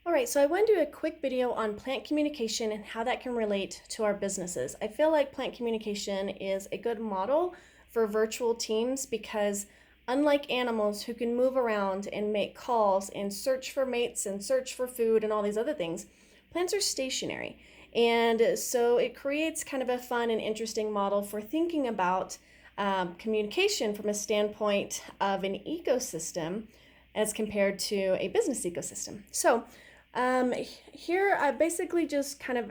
All right, so I want to do a quick video on plant communication and how that can relate to our businesses. I feel like plant communication is a good model for virtual teams because unlike animals who can move around and make calls and search for mates and search for food and all these other things, plants are stationary. And so it creates kind of a fun and interesting model for thinking about communication from a standpoint of an ecosystem as compared to a business ecosystem. So um, here I basically just kind of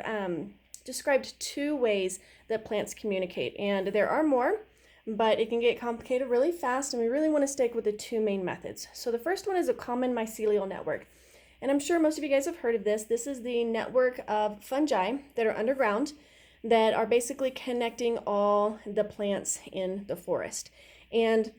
described two ways that plants communicate, and there are more, but it can get complicated really fast, and we really want to stick with the two main methods. So the first one is a common mycelial network, and I'm sure most of you guys have heard of this. This is the network of fungi that are underground that are basically connecting all the plants in the forest. And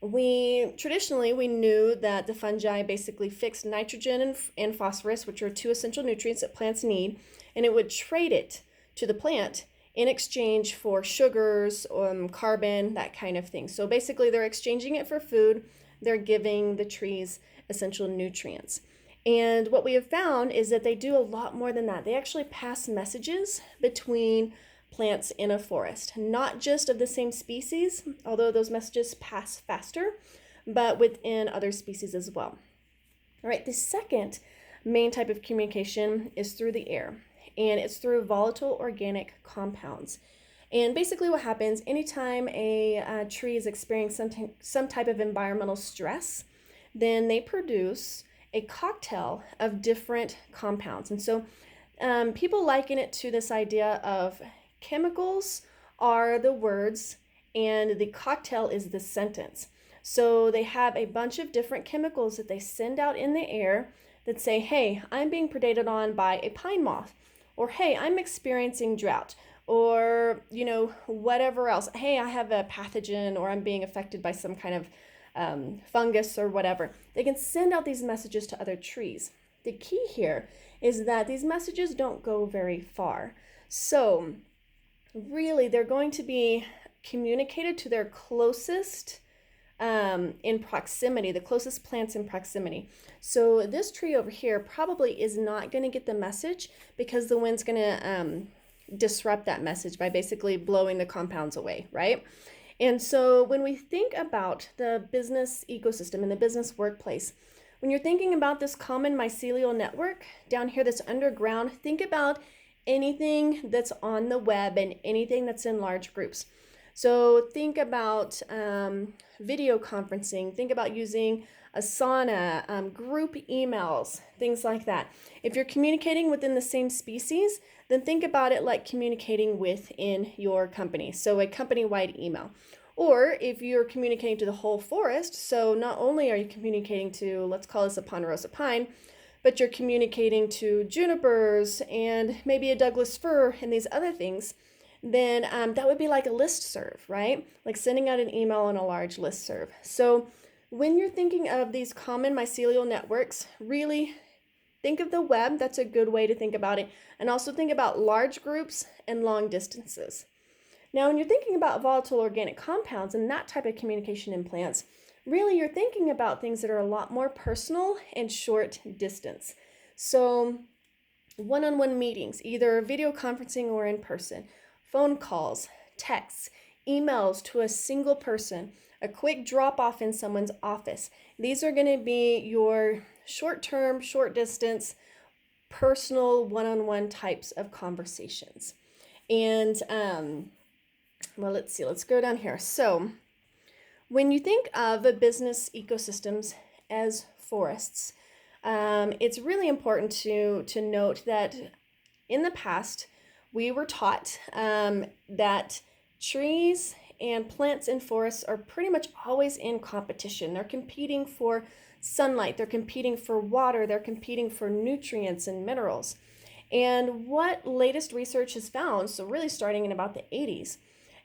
we traditionally knew that the fungi basically fixed nitrogen and phosphorus, which are two essential nutrients that plants need, and it would trade it to the plant in exchange for sugars, carbon, that kind of thing. So basically they're exchanging it for food. They're giving the trees essential nutrients. And what we have found is that they do a lot more than that. They actually pass messages between plants in a forest, not just of the same species, although those messages pass faster, but within other species as well. All right, the second main type of communication is through the air, and it's through volatile organic compounds. And basically what happens anytime a tree is experiencing some type of environmental stress, then they produce a cocktail of different compounds. And so people liken it to this idea of chemicals are the words and the cocktail is the sentence. So they have a bunch of different chemicals that they send out in the air that say, hey, I'm being predated on by a pine moth, or hey, I'm experiencing drought, or whatever else. Hey, I have a pathogen, or I'm being affected by some kind of fungus or whatever. They can send out these messages to other trees. The key here is that these messages don't go very far. So really, they're going to be communicated to their closest in proximity, the closest plants in proximity. So this tree over here probably is not going to get the message because the wind's going to disrupt that message by basically blowing the compounds away, right? And so when we think about the business ecosystem and the business workplace, when you're thinking about this common mycelial network down here that's underground, think about anything that's on the web and anything that's in large groups. So think about video conferencing, think about using Asana, group emails, things like that. If you're communicating within the same species, then think about it like communicating within your company. So a company-wide email. Or if you're communicating to the whole forest, so not only are you communicating to, let's call this a ponderosa pine, but you're communicating to junipers and maybe a Douglas fir and these other things, then that would be like a listserv, right? Like sending out an email on a large listserv. So when you're thinking of these common mycelial networks, really think of the web. That's a good way to think about it. And also think about large groups and long distances. Now, when you're thinking about volatile organic compounds and that type of communication in plants, really you're thinking about things that are a lot more personal and short distance. So one-on-one meetings, either video conferencing or in person, phone calls, texts, emails to a single person, a quick drop-off in someone's office. These are going to be your short-term, short-distance, personal, one-on-one types of conversations. And well, let's go down here. So when you think of a business ecosystems as forests, it's really important to note that in the past, we were taught that trees and plants in forests are pretty much always in competition. They're competing for sunlight, they're competing for water, they're competing for nutrients and minerals. And what latest research has found, so really starting in about the 80s,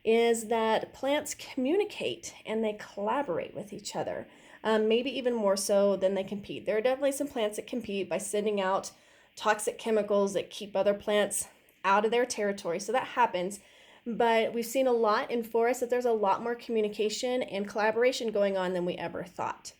is that plants communicate and they collaborate with each other, maybe even more so than they compete. There are definitely some plants that compete by sending out toxic chemicals that keep other plants out of their territory, so that happens. But we've seen a lot in forests that there's a lot more communication and collaboration going on than we ever thought.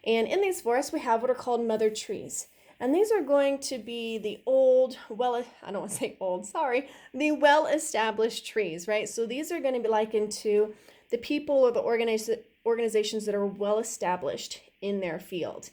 And in these forests, we have what are called mother trees. And these are going to be the old, well, I don't want to say old, sorry, the well-established trees, right? So these are going to be likened to the people or the organizations that are well-established in their field.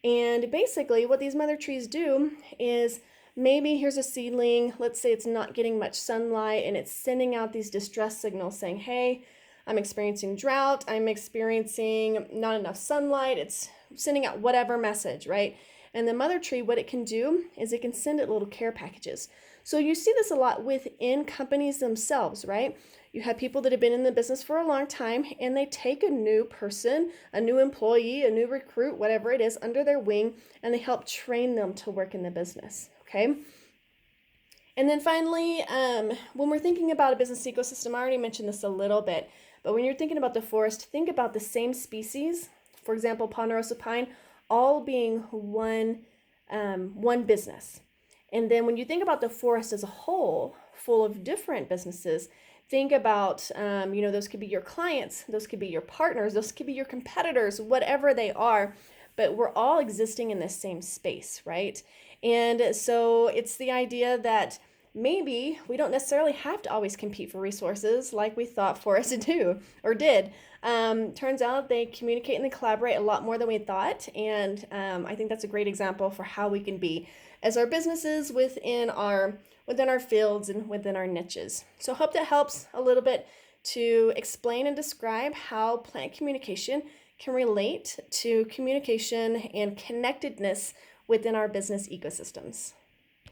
And basically what these mother trees do is, maybe here's a seedling, let's say it's not getting much sunlight and it's sending out these distress signals saying, hey, I'm experiencing drought, I'm experiencing not enough sunlight, it's sending out whatever message, right? And the mother tree, what it can do is it can send it little care packages. So you see this a lot within companies themselves, right? You have people that have been in the business for a long time and they take a new person, a new employee, a new recruit, whatever it is, under their wing, and they help train them to work in the business, okay? And then finally, when we're thinking about a business ecosystem, I already mentioned this a little bit, but when you're thinking about the forest, think about the same species, for example, ponderosa pine, all being one business. And then when you think about the forest as a whole, full of different businesses, think about, those could be your clients, those could be your partners, those could be your competitors, whatever they are, but we're all existing in this same space, right? And so it's the idea that maybe we don't necessarily have to always compete for resources like we thought forests do or did. Turns out they communicate and they collaborate a lot more than we thought. And I think that's a great example for how we can be as our businesses within our fields and within our niches. So I hope that helps a little bit to explain and describe how plant communication can relate to communication and connectedness within our business ecosystems.